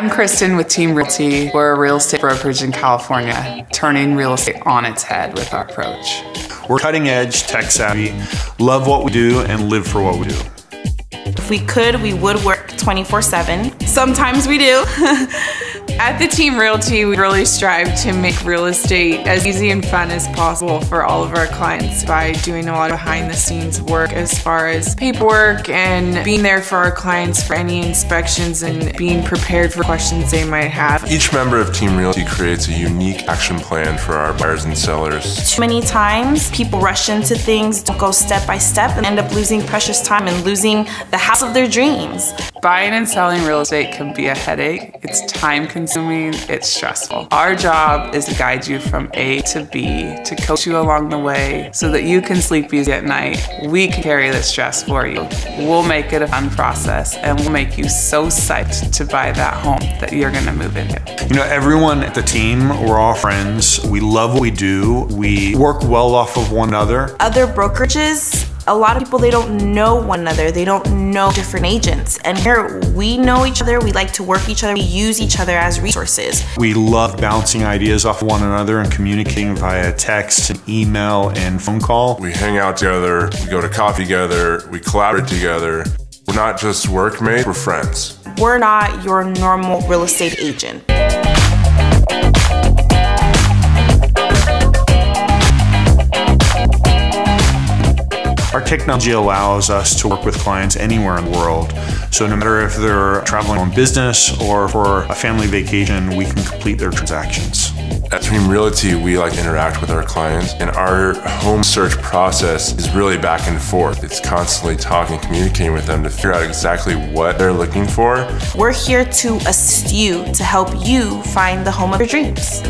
I'm Kristen with Team Realty. We're a real estate brokerage in California, turning real estate on its head with our approach. We're cutting edge, tech savvy, love what we do, and live for what we do. If we could, we would work 24/7. Sometimes we do. At the Team Realty, we really strive to make real estate as easy and fun as possible for all of our clients by doing a lot of behind the scenes work as far as paperwork and being there for our clients for any inspections and being prepared for questions they might have. Each member of Team Realty creates a unique action plan for our buyers and sellers. Too many times, people rush into things, don't go step by step, and end up losing precious time and losing the house of their dreams. Buying and selling real estate can be a headache. It's time consuming, it's stressful. Our job is to guide you from A to B, to coach you along the way so that you can sleep easy at night. We can carry the stress for you. We'll make it a fun process and we'll make you so psyched to buy that home that you're gonna move into. You know, everyone at the team, we're all friends. We love what we do. We work well off of one another. Other brokerages, a lot of people, they don't know one another. They don't know different agents. And here, we know each other. We like to work each other. We use each other as resources. We love bouncing ideas off one another and communicating via text, and email, and phone call. We hang out together, we go to coffee together, we collaborate together. We're not just workmates, we're friends. We're not your normal real estate agent. Our technology allows us to work with clients anywhere in the world. So no matter if they're traveling on business or for a family vacation, we can complete their transactions. At Team Realty, we like to interact with our clients, and our home search process is really back and forth. It's constantly talking, communicating with them to figure out exactly what they're looking for. We're here to assist you, to help you find the home of your dreams.